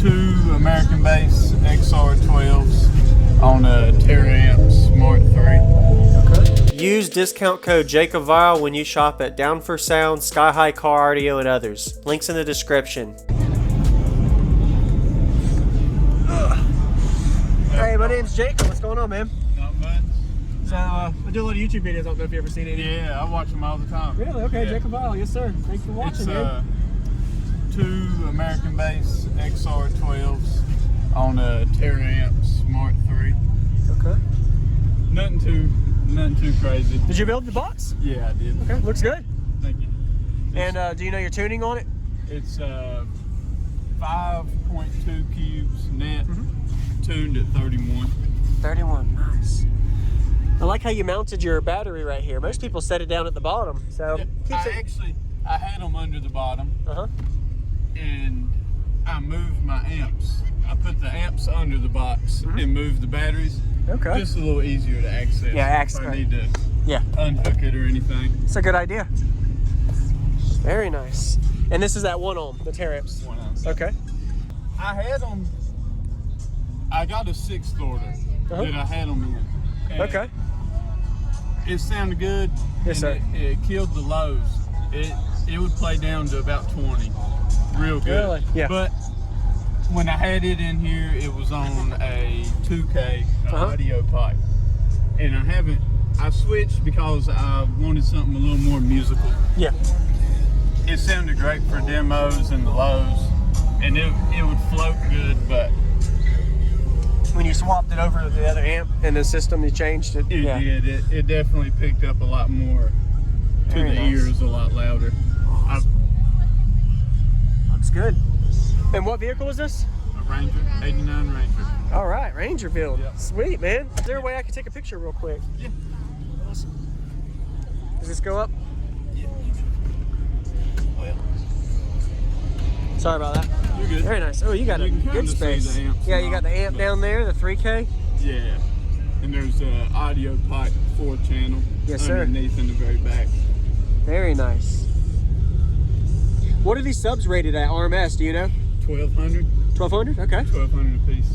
two American bass XR12s on a Amps Mark III. Okay. Use discount code JACOBVIRAL when you shop at Down for Sound, Sky High Car Audio, and others. Links in the description. Hey, my name's Jacob. What's going on, man? Not much. So, I do a lot of YouTube videos. I don't know if you've ever seen any. Yeah, I watch them all the time. Really? Okay, yeah. Jacob Viral. Yes, sir. Thanks for watching, man. Two American bass XR12s on a Amps Mark III. Okay. Nothing too crazy. Did you build the box? Yeah, I did. Okay, looks good. Thank you. And do you know your tuning on it? It's 5.2 cubes net, tuned at 31. 31, nice. I like how you mounted your battery right here. Most people set it down at the bottom, so I had them under the bottom, and I moved my amps. I put the amps under the box and moved the batteries. Okay. Just a little easier to access. Yeah, if I need to unhook it or anything. It's a good idea. Very nice. And this is that 1 ohm, the Amps. 1 ohm. Okay. I had them. I got a 6th order that I had them in. Okay. It sounded good. Yes, sir. It killed the lows. It would play down to about 20, real good. Really? Yeah. But when I had it in here, it was on a 2K audio pipe, and I switched because I wanted something a little more musical. Yeah. It sounded great for demos and the lows, and it would float good, but when you swapped it over to the other amp and the system, you changed it. It did. It definitely picked up a lot more to the ears, a lot louder. Looks good. And what vehicle is this? A Ranger, 89 Ranger. All right, Ranger build. Yep. Sweet, man. Is there a way I can take a picture real quick? Yeah. Awesome. Does this go up? Yeah. Well. Sorry about that. You're good. Very nice. Oh, you got a good space. Yeah, you got the amp down there, the 3K. Yeah. And there's an audio pipe 4-channel underneath in the very back. Very nice. What are these subs rated at RMS? Do you know? 1200. 1200? Okay. 1200 a piece.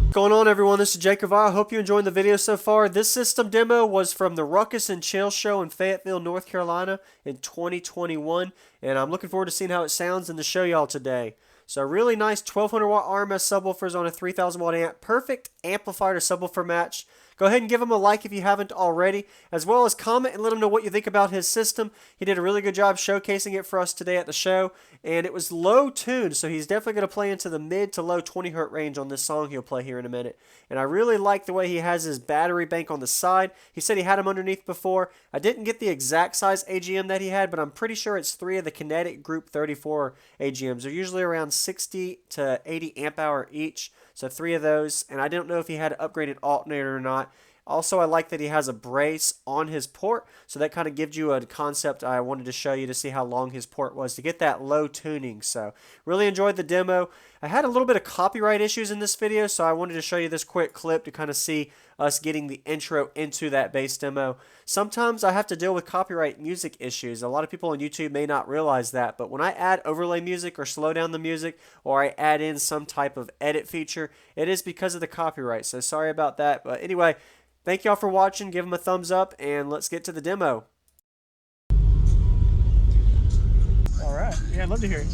What's going on, everyone? This is Jacob Viral. I hope you enjoyed the video so far. This system demo was from the Ruckus and Chill show in Fayetteville, North Carolina in 2021, and I'm looking forward to seeing how it sounds and to show y'all today. So really nice 1200 watt RMS subwoofers on a 3000 watt amp. Perfect amplifier to subwoofer match. Go ahead and give him a like if you haven't already, as well as comment and let him know what you think about his system. He did a really good job showcasing it for us today at the show, and it was low tuned, so he's definitely going to play into the mid to low 20 hertz range on this song he'll play here in a minute. And I really like the way he has his battery bank on the side. He said he had him underneath before. I didn't get the exact size AGM that he had, but I'm pretty sure it's 3 of the Kinetic Group 34 AGMs. They're usually around 60 to 80 amp hour each. So 3 of those, and I don't know if he had an upgraded alternator or not. Also, I like that he has a brace on his port, so that kind of gives you a concept I wanted to show you to see how long his port was to get that low tuning. So really enjoyed the demo. I had a little bit of copyright issues in this video, so I wanted to show you this quick clip to kind of see us getting the intro into that bass demo. Sometimes I have to deal with copyright music issues. A lot of people on YouTube may not realize that, but when I add overlay music or slow down the music, or I add in some type of edit feature, it is because of the copyright. So sorry about that. But anyway, thank y'all for watching. Give them a thumbs up, and let's get to the demo. All right. Yeah, I'd love to hear it.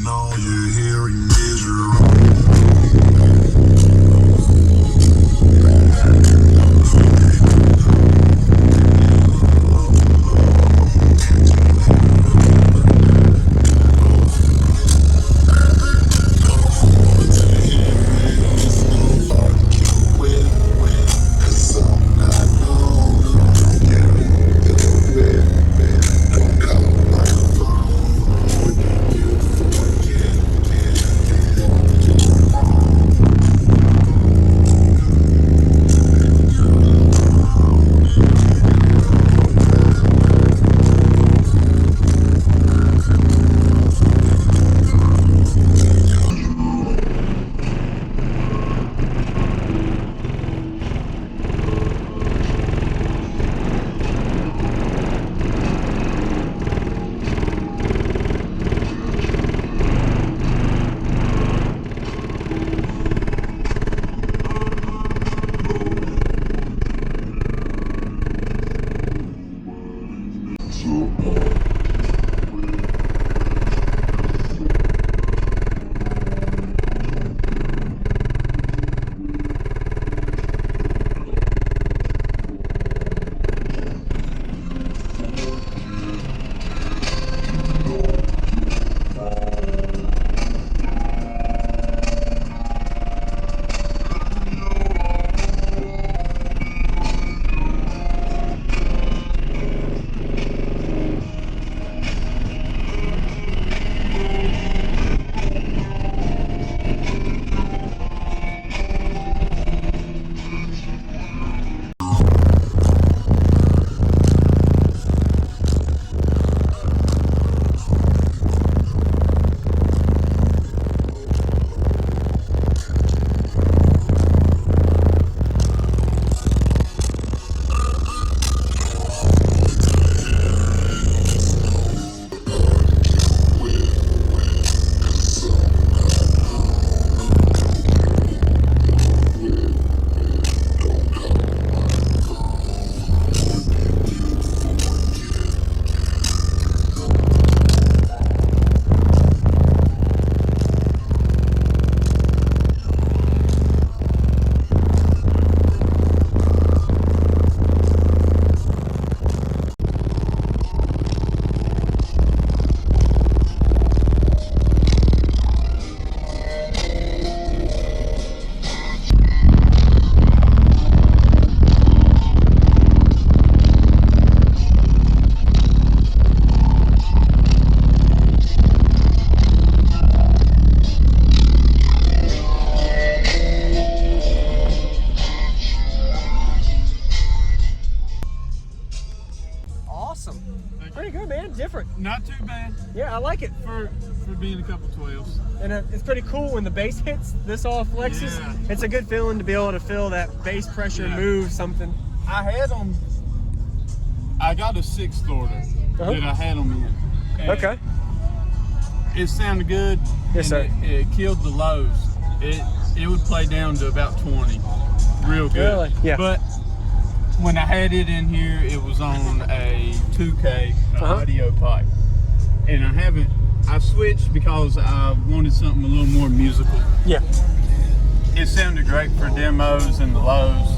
All you're hearing is your own Yeah, I like it. For being a couple 12s. And it's pretty cool when the bass hits, this all flexes. Yeah. It's a good feeling to be able to feel that bass pressure move something. I got a 6-thorter that I had them in. And Okay. it sounded good. Yes, sir. It killed the lows. It would play down to about 20, real good. Really? Yeah. But when I had it in here, it was on a 2K audio pipe, and I switched because I wanted something a little more musical. Yeah. It sounded great for demos and the lows,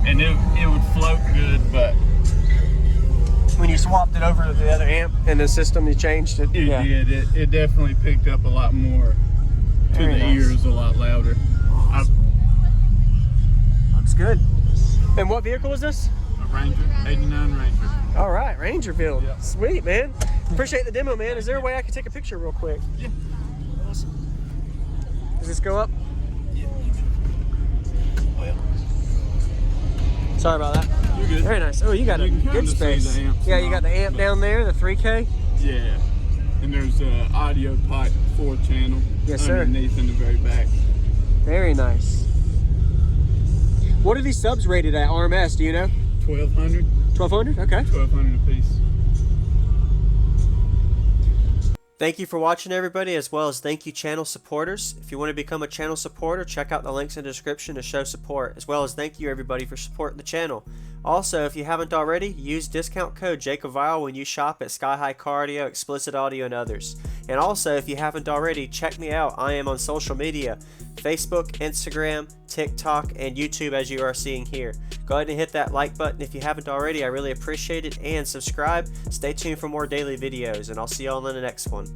and it would float good, but When you swapped it over to the other amp in the system, you changed it. it did. It definitely picked up a lot more to Very the nice. ears, a lot louder. Looks good. And what vehicle is this? A Ranger, 89 Ranger. All right, Ranger build. Yeah. Sweet, man. Appreciate the demo, man. Is there a way I can take a picture real quick? Yeah. Awesome. Does this go up? Yeah. Sorry about that. You're good. Very nice. Oh, you got a You can good kinda see space. the amps Yeah, you now, got the amp but- down there, the 3K. Yeah. And there's a audio pipe 4-channel Yes, sir. underneath in the very back. Very nice. What are these subs rated at RMS? Do you know? 1200. 1200? Okay. 1200 a piece. Thank you for watching, everybody, as well as thank you channel supporters. If you want to become a channel supporter, check out the links in the description to show support, as well as thank you everybody for supporting the channel. Also, if you haven't already, use discount code JACOBVILE when you shop at Sky High Cardio, Explicit Audio, and others. And also, if you haven't already, check me out. I am on social media, Facebook, Instagram, TikTok, and YouTube, as you are seeing here. Go ahead and hit that like button if you haven't already. I really appreciate it. And subscribe. Stay tuned for more daily videos, and I'll see you all in the next one.